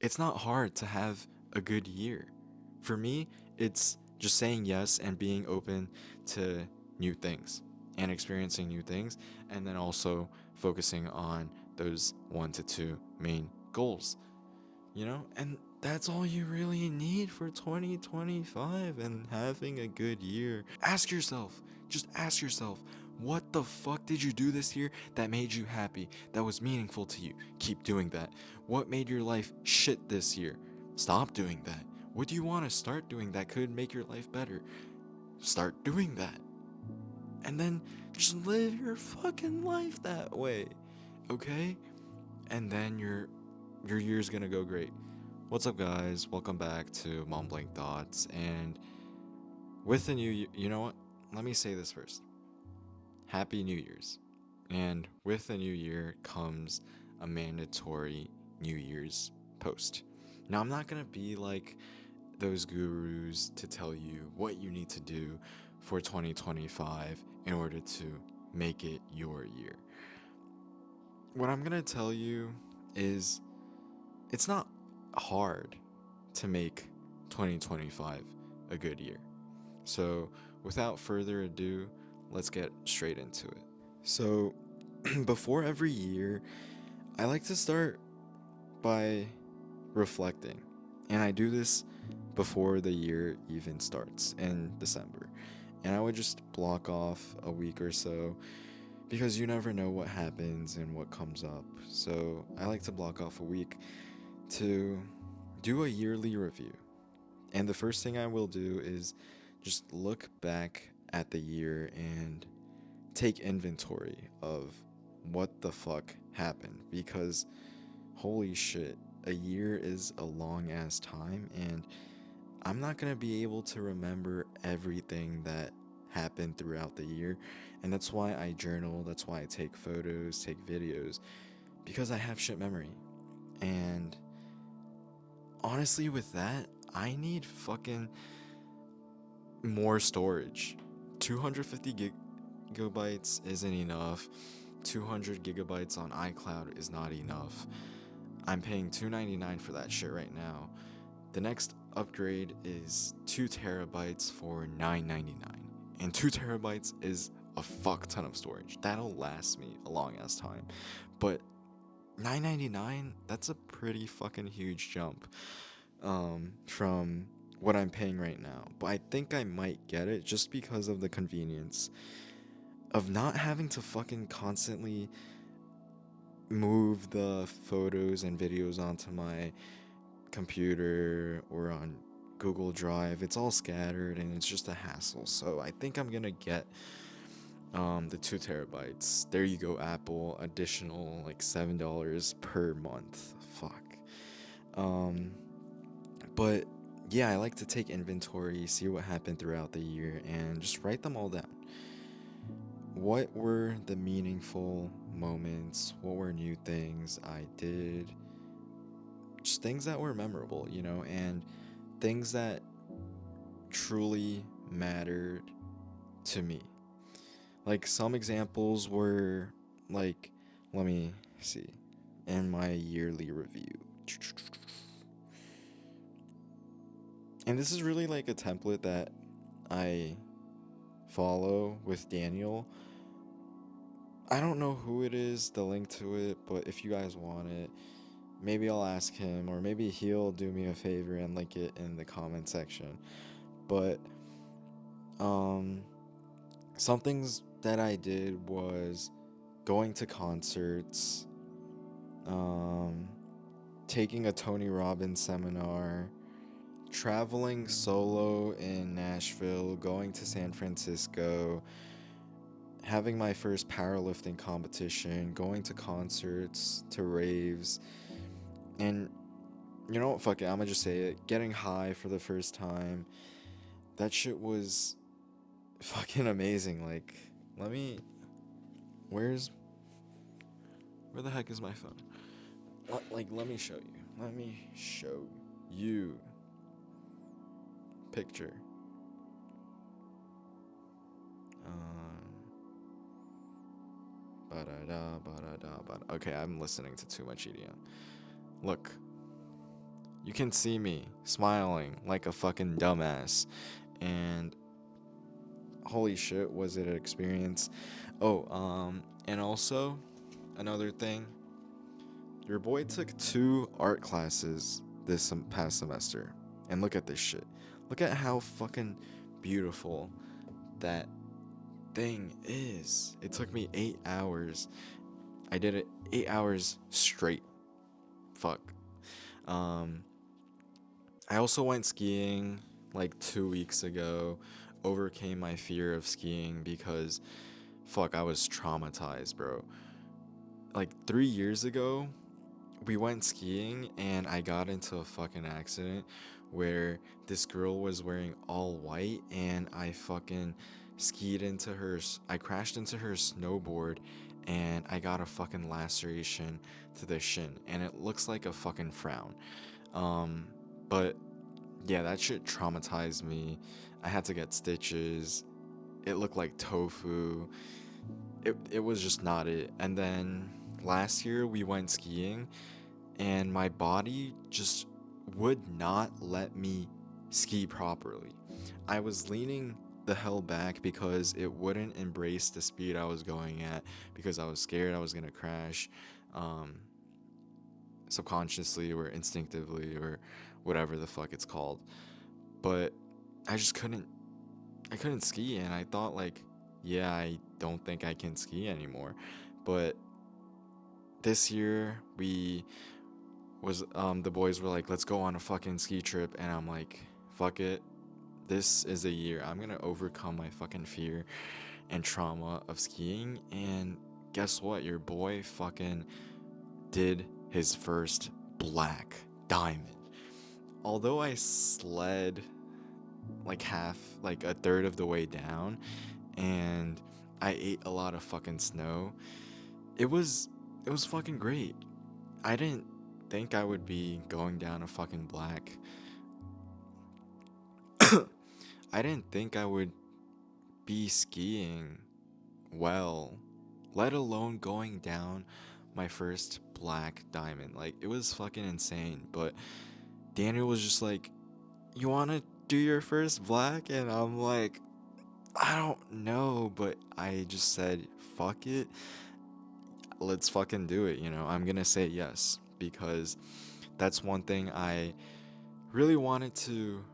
It's not hard to have a good year. For me, it's just saying yes and being open to new things and experiencing new things, and then also focusing on those 1 to 2 main goals, And that's all you really need for 2025 and having a good year. Just ask yourself, what the fuck did you do this year that made you happy, that was meaningful to you? Keep doing that. What made your life shit this year? Stop doing that. What do you want to start doing that could make your life better? Start doing that. And then just live your fucking life that way. Okay? And then your year's gonna go great. What's up, guys? Welcome back to Mom Blank Thoughts. And with the new year, you know what? Let me say this first. Happy New Year's. And with the new year comes a mandatory New Year's post. Now, I'm not gonna be like those gurus to tell you what you need to do for 2025 in order to make it your year. What I'm gonna tell you is it's not hard to make 2025 a good year. So, without further ado, let's get straight into it. So, before every year, I like to start by reflecting. And I do this before the year even starts in December. And I would just block off a week or so because you never know what happens and what comes up. So, I like to block off a week to do a yearly review. And the first thing I will do is just look back at the year and take inventory of what the fuck happened, because holy shit, a year is a long ass time and I'm not going to be able to remember everything that happened throughout the year. And that's why I journal, that's why I take photos, take videos, because I have shit memory. And honestly, with that, I need fucking more storage. 250 gigabytes isn't enough. 200 gigabytes on iCloud is not enough. I'm paying $299 for that shit right now. The next upgrade is 2 terabytes for $999. And 2 terabytes is a fuck ton of storage. That'll last me a long ass time. But $999, that's a pretty fucking huge jump from what I'm paying right now. But I think I might get it just because of the convenience of not having to fucking constantly move the photos and videos onto my computer or on Google Drive. It's all scattered and it's just a hassle. So I think I'm gonna get the 2 terabytes. There you go, Apple. Additional like $7 per month. Fuck. Um, but yeah, I like to take inventory, see what happened throughout the year, and just write them all down. What were the meaningful moments? What were new things I did? Just things that were memorable, and things that truly mattered to me. Like some examples were like, let me see, in my yearly review. And this is really like a template that I follow with Daniel. I don't know who it is, the link to it, but if you guys want it, maybe I'll ask him, or maybe he'll do me a favor and link it in the comment section. But um some things that I did was going to concerts, um taking a Tony Robbins seminar, traveling solo in Nashville, going to San Francisco, having my first powerlifting competition, going to concerts, to raves, and you know what, fuck it, I'ma just say it, getting high for the first time. That shit was fucking amazing. Like, let me, where's, where the heck is my phone? Let me show you. Let me show you. Picture. Um, ba-da-da, ba-da-da, ba-da. Okay, I'm listening to too much EDM. Look, you can see me smiling like a fucking dumbass. And holy shit, was it an experience. Oh, and also another thing, your boy took 2 art classes this past semester. And look at this shit. Look at how fucking beautiful that thing is. It took me 8 hours. I did it 8 hours straight. Fuck. Um, I also went skiing like 2 weeks ago. Overcame my fear of skiing because fuck, I was traumatized, bro. Like 3 years ago, we went skiing and I got into a fucking accident where this girl was wearing all white and I fucking skied into I crashed into her snowboard and I got a fucking laceration to the shin and it looks like a fucking frown. Um, but yeah, that shit traumatized me. I had to get stitches. It looked like tofu. It was just not it. And then last year we went skiing and my body just would not let me ski properly. I was leaning the hell back because it wouldn't embrace the speed I was going at because I was scared I was gonna crash, um, subconsciously or instinctively or whatever the fuck it's called. But I just couldn't. I couldn't ski, and I thought like, yeah, I don't think I can ski anymore. But this year the boys were like, let's go on a fucking ski trip, and I'm like, fuck it. This is a year I'm gonna overcome my fucking fear and trauma of skiing. And guess what? Your boy fucking did his first black diamond. Although I sled like like a third of the way down, and I ate a lot of fucking snow. It was it was fucking great. I didn't think I would be going down a fucking black. I didn't think I would be skiing well, let alone going down my first black diamond. Like it was fucking insane, but Daniel was just like, "You want to do your first black?" And I'm like, "I don't know," but I just said, "Fuck it. Let's fucking do it." I'm gonna say yes because that's one thing I really wanted to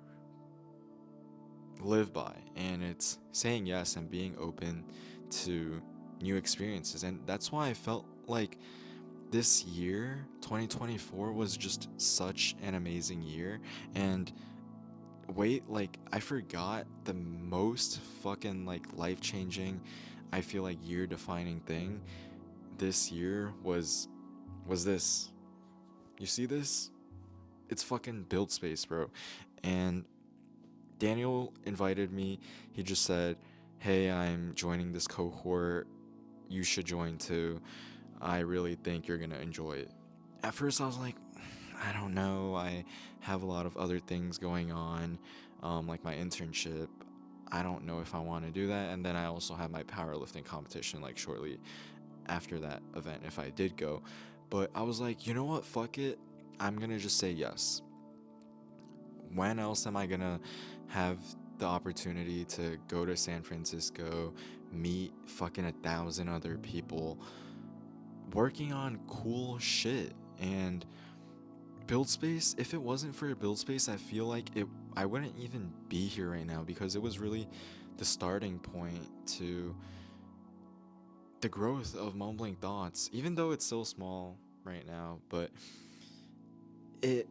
live by, and it's saying yes and being open to new experiences. And that's why I felt like this year, 2024, was just such an amazing year. And wait, like, I forgot the most fucking, like, life changing, I feel like year defining thing this year was this. You see this? It's fucking Build Space, bro. And Daniel invited me. He just said, "Hey, I'm joining this cohort. You should join too. I really think you're gonna enjoy it." At first, I was like, I don't know. I have a lot of other things going on, like my internship. I don't know if I want to do that. And then I also have my powerlifting competition like shortly after that event if I did go. But I was like, you know what? Fuck it. I'm gonna just say yes. When else am I gonna have the opportunity to go to San Francisco, meet fucking 1,000 other people working on cool shit? And Build Space, if it wasn't for Build Space, I feel like I wouldn't even be here right now because it was really the starting point to the growth of Mumbling Thoughts, even though it's so small right now. But it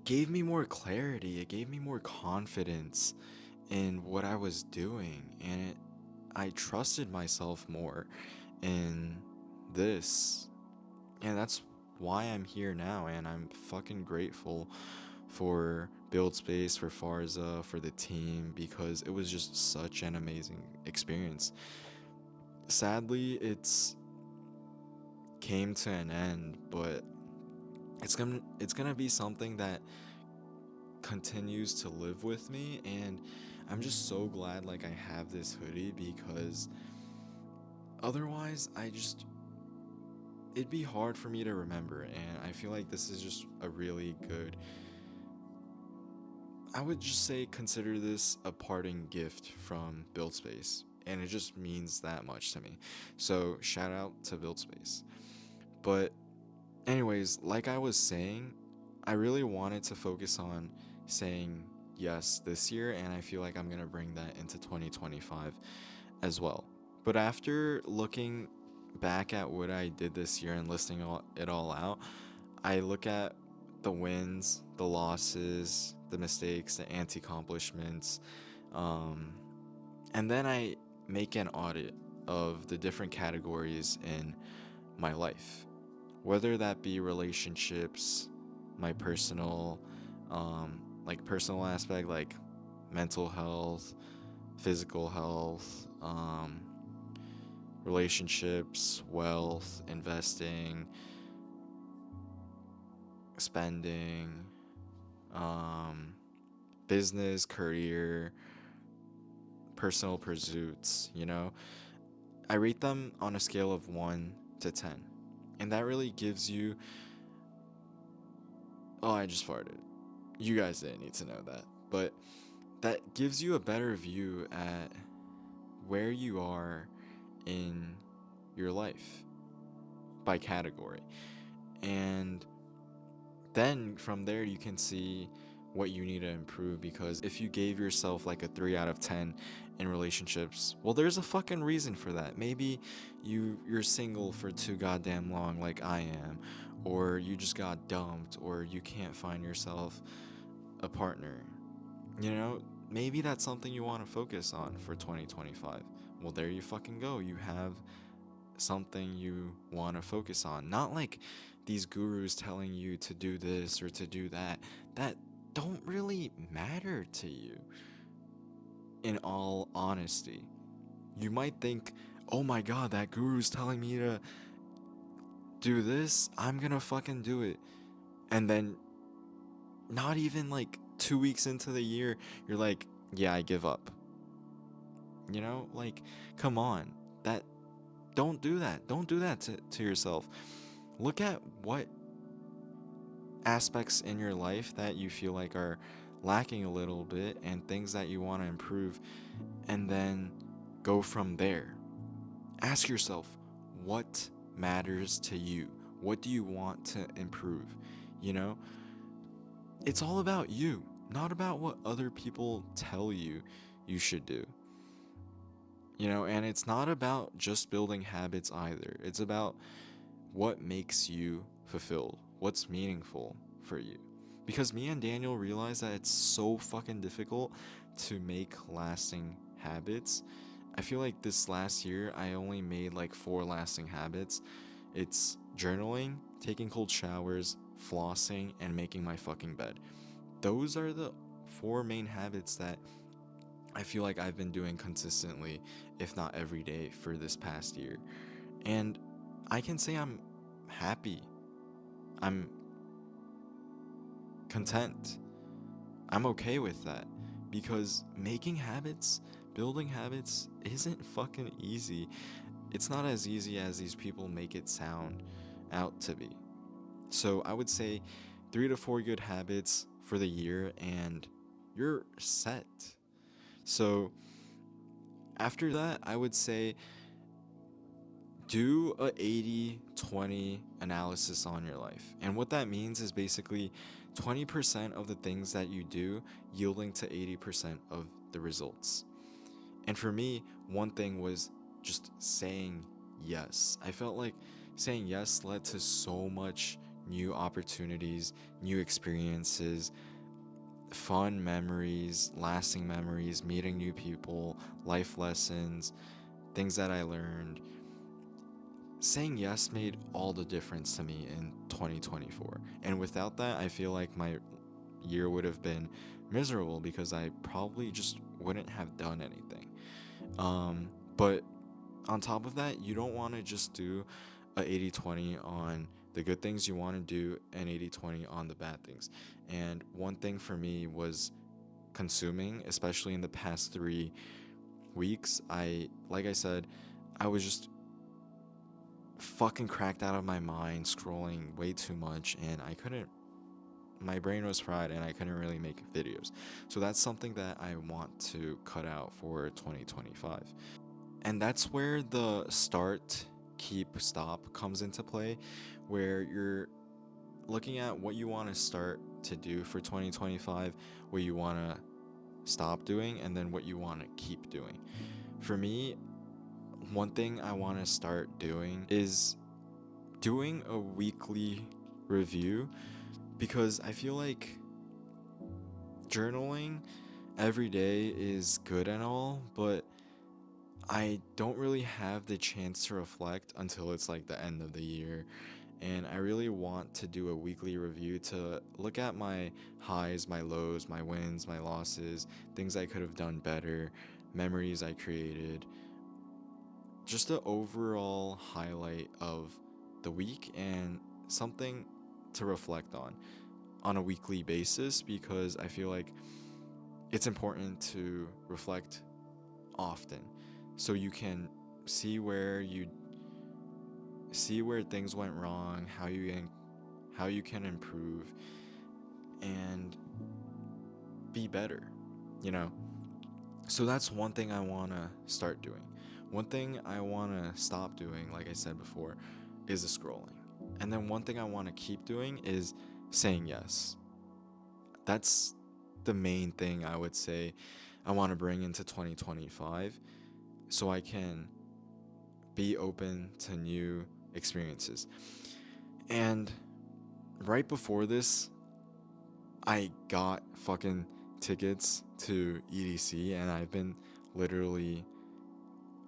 gave me more clarity, it gave me more confidence in what I was doing, and I trusted myself more in this. And that's why I'm here now, and I'm fucking grateful for Build Space, for Farza, for the team, because it was just such an amazing experience. Sadly, it's came to an end, but it's gonna be something that continues to live with me. And I'm just so glad like I have this hoodie because otherwise it'd be hard for me to remember. And I feel like this is just a really good I would just say consider this a parting gift from BuildSpace, and it just means that much to me. So shout out to BuildSpace. But anyways, like I was saying, I really wanted to focus on saying yes this year, and I feel like I'm gonna bring that into 2025 as well. But after looking back at what I did this year and listing it all out, I look at the wins, the losses, the mistakes, the anti accomplishments, um, and then I make an audit of the different categories in my life, whether that be relationships, my personal, like personal aspect, like mental health, physical health, relationships, wealth, investing, spending, um, business, career, personal pursuits. I rate them on a scale of 1 to 10. And that really gives you. Oh, I just farted. You guys didn't need to know that. But that gives you a better view at where you are in your life by category. And then from there, you can see what you need to improve, because if you gave yourself like a 3 out of 10 in relationships, well, there's a fucking reason for that. Maybe you're single for too goddamn long like I am, or you just got dumped, or you can't find yourself a partner. You know, maybe that's something you want to focus on for 2025. Well, there you fucking go. You have something you want to focus on. Not like these gurus telling you to do this or to do that don't really matter to you, in all honesty. You might think, oh my god, that guru's telling me to do this, I'm gonna fucking do it. And then, not even like 2 weeks into the year, you're like, yeah, I give up. Like, come on. That Don't do that. Don't do that to yourself. Look at what aspects in your life that you feel like are lacking a little bit and things that you want to improve, and then go from there. Ask yourself, what matters to you? What do you want to improve? You know, it's all about you, not about what other people tell you you should do. And it's not about just building habits either. It's about what makes you fulfilled, what's meaningful for you. Because me and Daniel realized that it's so fucking difficult to make lasting habits. I feel like this last year I only made like 4 lasting habits. It's journaling, taking cold showers, flossing, and making my fucking bed. Those are the 4 main habits that I feel like I've been doing consistently, if not every day, for this past year. And I can say I'm happy. I'm content. I'm okay with that, because making habits, building habits isn't fucking easy. It's not as easy as these people make it sound out to be. So I would say 3 to 4 good habits for the year and you're set. So after that, I would say do a 80/20 analysis on your life. And what that means is basically 20% of the things that you do yielding to 80% of the results. And for me, one thing was just saying yes. I felt like saying yes led to so much new opportunities, new experiences, fun memories, lasting memories, meeting new people, life lessons, things that I learned. Saying yes made all the difference to me in 2024. And without that, I feel like my year would have been miserable, because I probably just wouldn't have done anything. But on top of that, you don't want to just do a 80/20 on the good things. You want to do an 80/20 on the bad things. And one thing for me was consuming, especially in the past 3 weeks. Like I said, I was just fucking cracked out of my mind, scrolling way too much, and I couldn't my brain was fried and I couldn't really make videos. So that's something that I want to cut out for 2025. And that's where the start, keep, stop comes into play, where you're looking at what you want to start to do for 2025, what you want to stop doing, and then what you want to keep doing. For me, one thing I want to start doing is doing a weekly review, because I feel like journaling every day is good and all, but I don't really have the chance to reflect until it's like the end of the year. And I really want to do a weekly review to look at my highs, my lows, my wins, my losses, things I could have done better, memories I created, just the overall highlight of the week and something to reflect on a weekly basis, because I feel like it's important to reflect often so you can see where you see where things went wrong, how you can improve and be better, you know? So that's one thing I want to start doing. One thing I want to stop doing, like I said before, is the scrolling. And then one thing I want to keep doing is saying yes. That's the main thing I would say I want to bring into 2025, so I can be open to new experiences. And right before this, I got fucking tickets to EDC, and I've been literally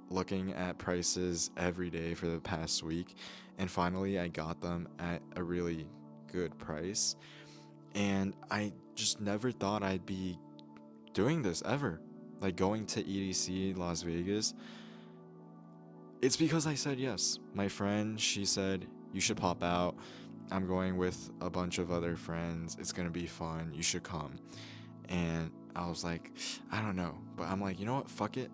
looking at prices every day for the past week, and finally I got them at a really good price. And I just never thought I'd be doing this ever, like going to EDC Las Vegas. It's because I said yes. My friend, she said, you should pop out. I'm going with a bunch of other friends. It's gonna be fun. You should come. And I was like, I don't know. But I'm like, you know what? Fuck it.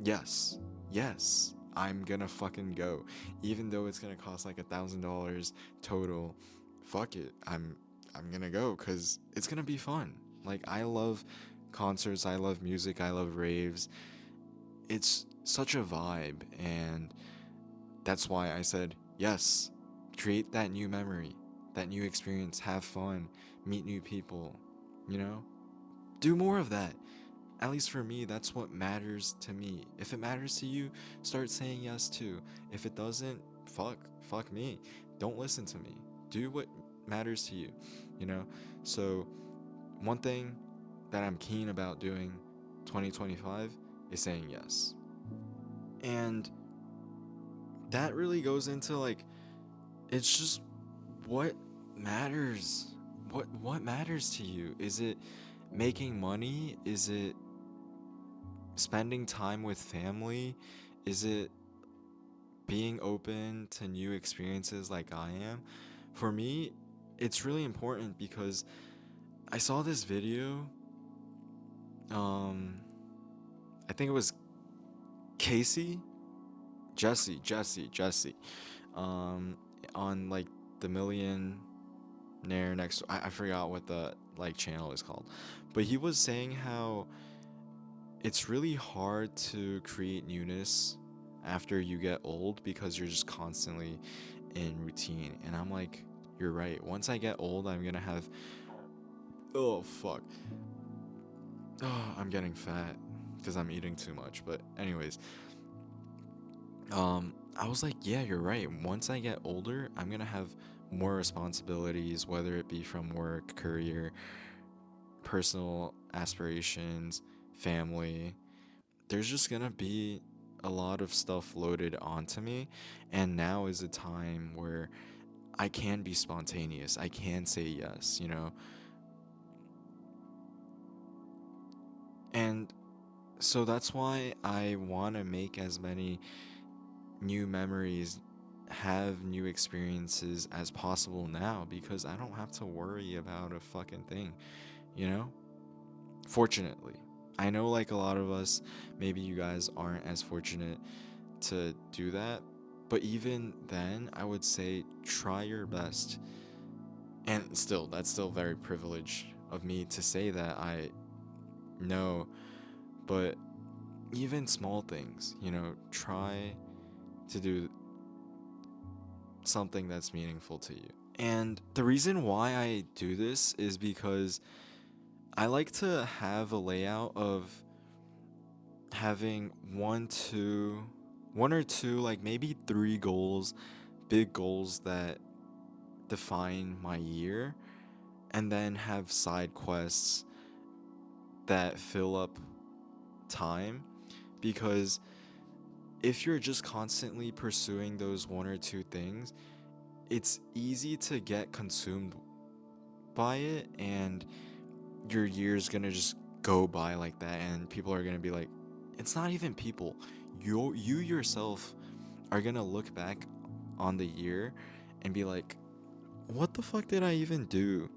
Yes. Yes. I'm gonna fucking go. Even though it's gonna cost like $1,000 total. Fuck it. I'm gonna go because it's gonna be fun. Like, I love concerts, I love music, I love raves. It's such a vibe, and that's why I said yes. Create that new memory, that new experience, have fun, meet new people, you know? Do more of that. At least for me, that's what matters to me. If it matters to you, start saying yes too. If it doesn't, fuck me. Don't listen to me. Do what matters to you, you know? So, one thing that I'm keen about doing 2025 is saying yes. And that really goes into like, it's just what matters. What matters to you? Is it making money? Is it spending time with family? Is it being open to new experiences like I am? For me, it's really important because I saw this video. Um, I think it was Casey, Jesse. Um, on like the Millionaire Next. I forgot what the like channel is called, but he was saying how it's really hard to create newness after you get old because you're just constantly in routine. And I'm like, you're right. Once I get old, I'm gonna have. Oh, fuck. Oh, I'm getting fat because I'm eating too much. But, anyways, I was like, yeah, you're right. Once I get older, I'm gonna have more responsibilities, whether it be from work, career, personal aspirations, family. There's just gonna be a lot of stuff loaded onto me, and now is a time where I can be spontaneous. I can say yes, you know? And so that's why I want to make as many new memories, have new experiences as possible now, because I don't have to worry about a fucking thing, you know? Fortunately. I know like a lot of us, maybe you guys aren't as fortunate to do that, but even then, I would say try your best And still, that's still very privileged of me to say that I know, but even small things, try to do something that's meaningful to you. And the reason why I do this is because I like to have a layout of having one or two, like maybe three goals, big goals that define my year, and then have side quests that fill up time. Because if you're just constantly pursuing those one or two things, it's easy to get consumed by it, and your year's gonna just go by like that, and people are gonna be like, it's not even people. You yourself are gonna look back on the year and be like, what the fuck did I even do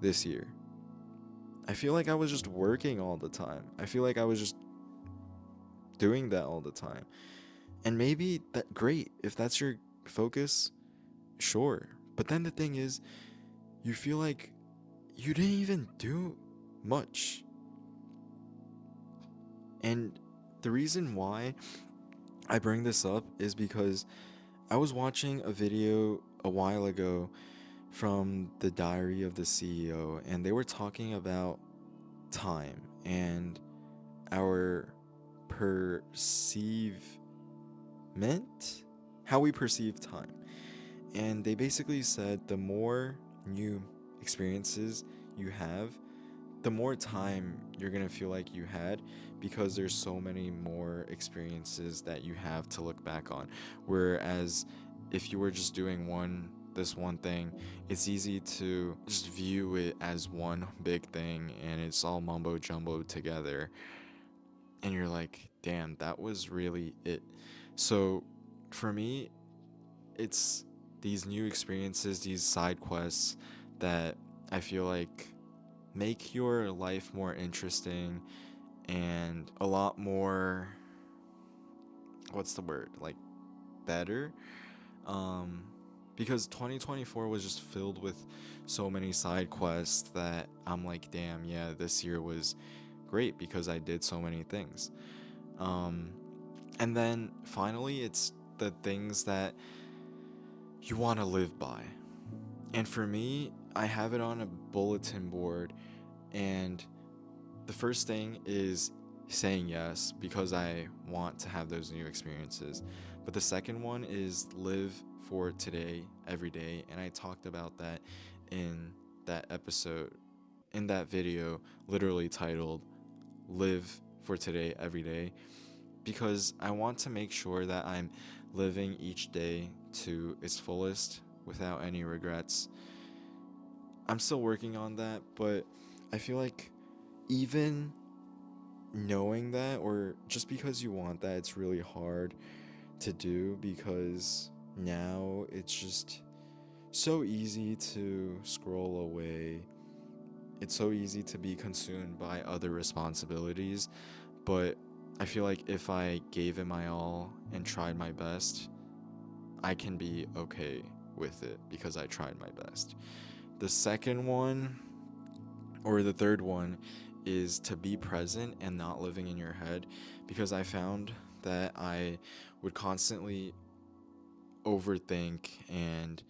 this year? I feel like I was just working all the time. I feel like I was just doing that all the time. And maybe that great if that's your focus, sure. But then the thing is, you feel like you didn't even do much. And the reason why I bring this up is because I was watching a video a while ago from the Diary of the CEO, and they were talking about time and our perceivement, how we perceive time. And they basically said the more new experiences you have, the more time you're going to feel like you had, because there's so many more experiences that you have to look back on. Whereas if you were just doing this one thing, it's easy to just view it as one big thing and it's all mumbo jumbo together. And you're like, damn, that was really it. So for me, it's these new experiences, these side quests that I feel like make your life more interesting and a lot more, what's the word, like better. um because 2024 was just filled with so many side quests that I'm like, damn, yeah, this year was great because I did so many things. um and then finally, it's the things that you want to live by. And for me, I have it on a bulletin board, and the first thing is saying yes because I want to have those new experiences. But the second one is live for today, every day. And I talked about that in that episode, in that video, literally titled Live for Today, Every Day, because I want to make sure that I'm living each day to its fullest without any regrets. I'm still working on that, but I feel like even knowing that, or just because you want that, it's really hard to do, because now it's just so easy to scroll away. It's so easy to be consumed by other responsibilities. But I feel like if I gave it my all and tried my best, I can be okay with it because I tried my best. The second one, or the third one, is to be present and not living in your head, because I found that I would constantly overthink and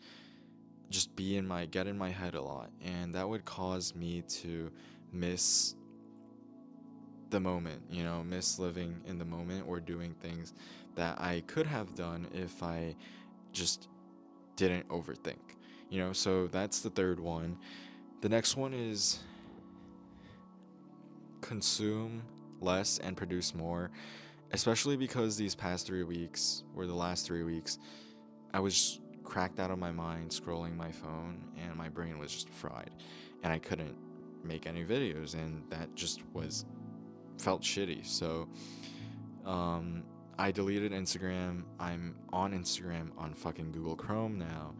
just get in my head a lot, and that would cause me to miss the moment, miss living in the moment or doing things that I could have done if I just didn't overthink. So that's the third one. The next one is consume less and produce more, especially because these past 3 weeks, or the last 3 weeks, I was cracked out of my mind scrolling my phone, and my brain was just fried, and I couldn't make any videos, and that just felt shitty. So I deleted Instagram. I'm on Instagram on fucking Google Chrome now,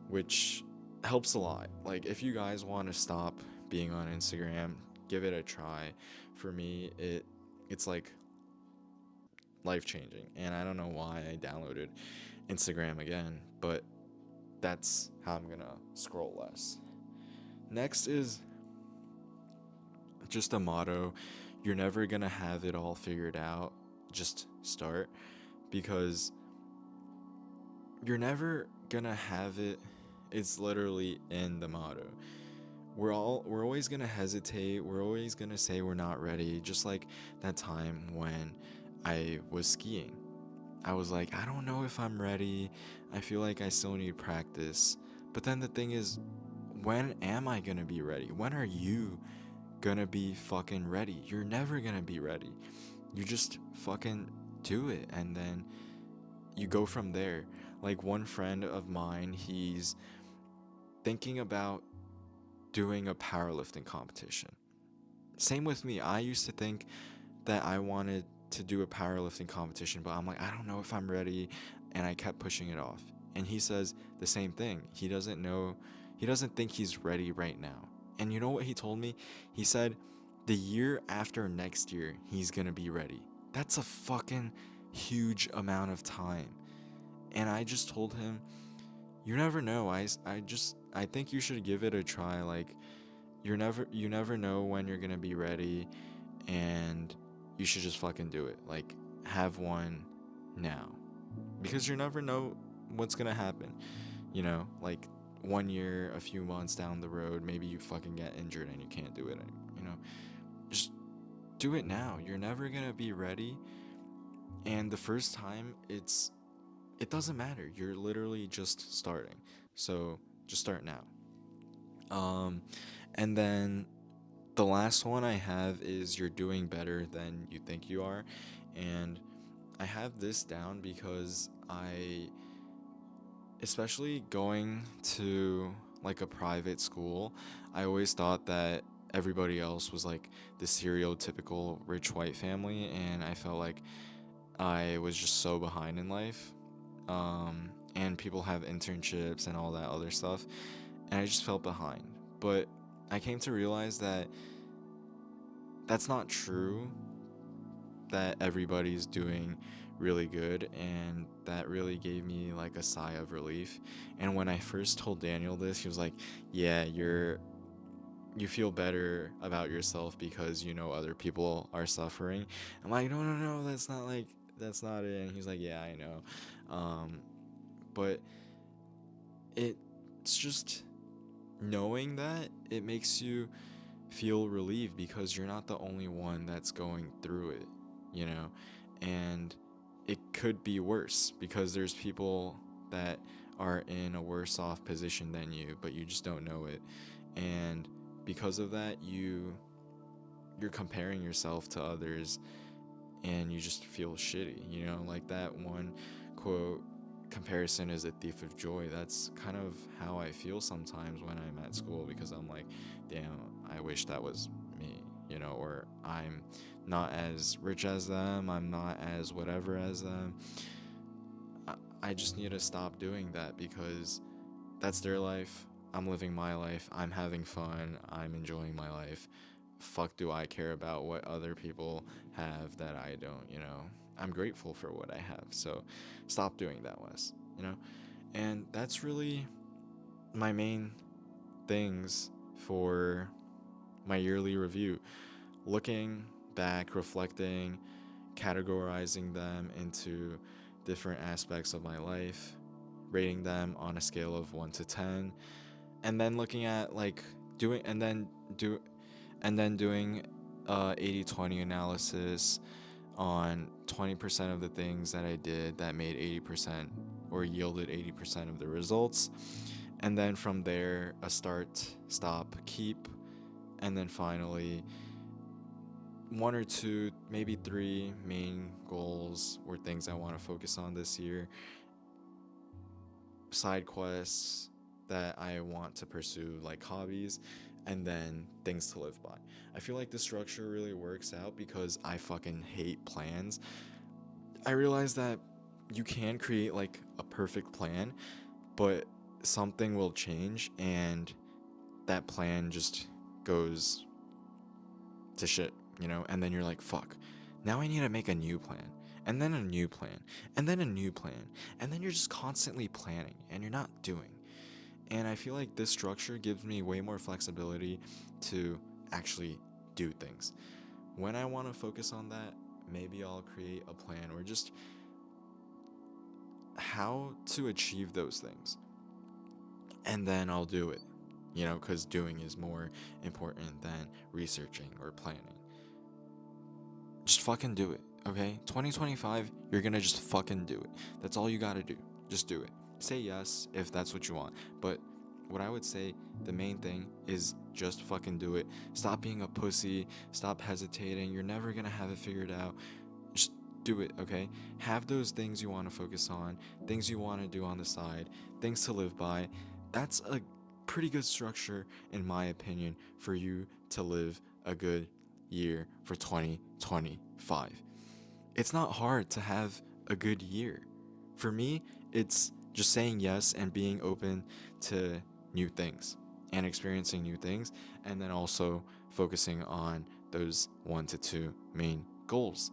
which helps a lot. Like, if you guys want to stop being on Instagram, give it a try. For me, it's like life changing, and I don't know why I downloaded Instagram again, but that's how I'm gonna scroll less. Next is just a motto: you're never gonna have it all figured out. Just start, because you're never gonna have it. It's literally in the motto. We're always gonna hesitate. We're always gonna say we're not ready. Just like that time when I was skiing. I was like, I don't know if I'm ready. I feel like I still need practice. But then the thing is, when am I gonna be ready? When are you gonna be fucking ready? You're never gonna be ready. You just fucking do it, and then you go from there. Like, one friend of mine, he's thinking about doing a powerlifting competition. Same with me. I used to think that I wanted to do a powerlifting competition, but I'm like, I don't know if I'm ready, and I kept pushing it off. And he says the same thing. He doesn't think he's ready right now. And you know what he told me? He said the year after next year, he's gonna be ready. That's a fucking huge amount of time. And I just told him, you never know. I think you should give it a try. Like, you never know when you're gonna be ready, and you should just fucking do it. Like, have one now, because you never know what's gonna happen. Like, 1 year, a few months down the road, maybe you fucking get injured and you can't do it anymore. Just do it now. You're never gonna be ready, and the first time, it doesn't matter. You're literally just starting. So just start now. Um, and then the last one I have is you're doing better than you think you are. And I have this down because especially going to like a private school, I always thought that everybody else was like the stereotypical rich white family, and I felt like I was just so behind in life. And people have internships and all that other stuff, and I just felt behind. But I came to realize that that's not true, that everybody's doing really good, and that really gave me like a sigh of relief. And when I first told Daniel this, he was like, "Yeah, you feel better about yourself because you know other people are suffering." I'm like, "No, no, no, that's not it." And he's like, "Yeah, I know." But it's just knowing that, it makes you feel relieved because you're not the only one that's going through it, you know? And it could be worse because there's people that are in a worse off position than you, but you just don't know it. And because of that, you're comparing yourself to others, and you just feel shitty, like that one quote, comparison is a thief of joy. That's kind of how I feel sometimes when I'm at school, because I'm like, damn, I wish that was me, or I'm not as rich as them, I'm not as whatever as them. I just need to stop doing that, because that's their life. I'm living my life. I'm having fun. I'm enjoying my life. Fuck, do I care about what other people have that I don't? I'm grateful for what I have. So stop doing that, Wes. And that's really my main things for my yearly review. Looking back, reflecting, categorizing them into different aspects of my life, rating them on a scale of 1 to 10, and then looking at like doing and then doing 80/20 analysis on 20% of the things that I did that made 80% or yielded 80% of the results. And then from there, a start, stop, keep, and then finally one or two, maybe three main goals or things I want to focus on this year, side quests that I want to pursue, like hobbies, and then things to live by. I feel like the structure really works out because I fucking hate plans. I realize that you can create like a perfect plan, but something will change and that plan just goes to shit, and then you're like, fuck, now I need to make a new plan, and then a new plan, and then a new plan, and then you're just constantly planning and you're not doing. And I feel like this structure gives me way more flexibility to actually do things. When I want to focus on that, maybe I'll create a plan or just how to achieve those things. And then I'll do it, because doing is more important than researching or planning. Just fucking do it, okay? 2025, you're gonna just fucking do it. That's all you gotta do. Just do it. Say yes if that's what you want. But what I would say, the main thing is just fucking do it. Stop being a pussy. Stop hesitating. You're never gonna have it figured out. Just do it, okay? Have those things you wanna focus on, things you wanna do on the side, things to live by. That's a pretty good structure, in my opinion, for you to live a good year for 2025. It's not hard to have a good year. For me, it's just saying yes and being open to new things and experiencing new things, and then also focusing on those 1 to 2 main goals,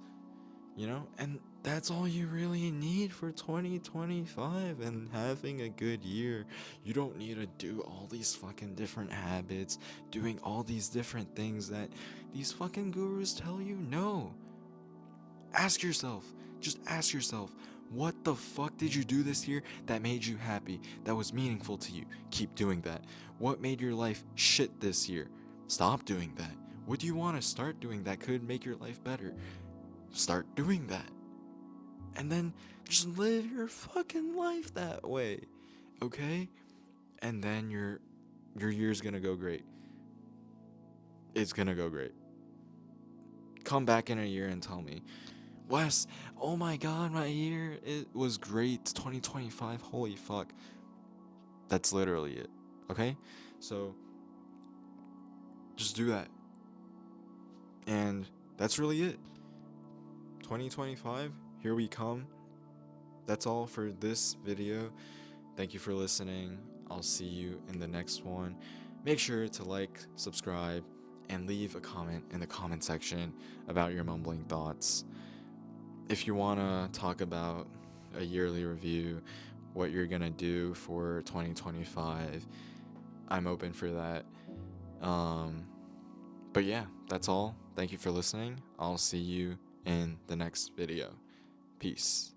and that's all you really need for 2025 and having a good year. You don't need to do all these fucking different habits, doing all these different things that these fucking gurus tell you. No. Just ask yourself, what the fuck did you do this year that made you happy, that was meaningful to you? Keep doing that. What made your life shit this year? Stop doing that. What do you want to start doing that could make your life better? Start doing that. And then just live your fucking life that way. Okay? And then your year's gonna go great. It's gonna go great. Come back in a year and tell me, Wes, oh my god, my year, it was great. 2025, holy fuck. That's literally it. Okay? So just do that. And that's really it. 2025, here we come. That's all for this video. Thank you for listening. I'll see you in the next one. Make sure to like, subscribe, and leave a comment in the comment section about your mumbling thoughts. If you want to talk about a yearly review, what you're going to do for 2025, I'm open for that. But yeah, that's all. Thank you for listening. I'll see you in the next video. Peace.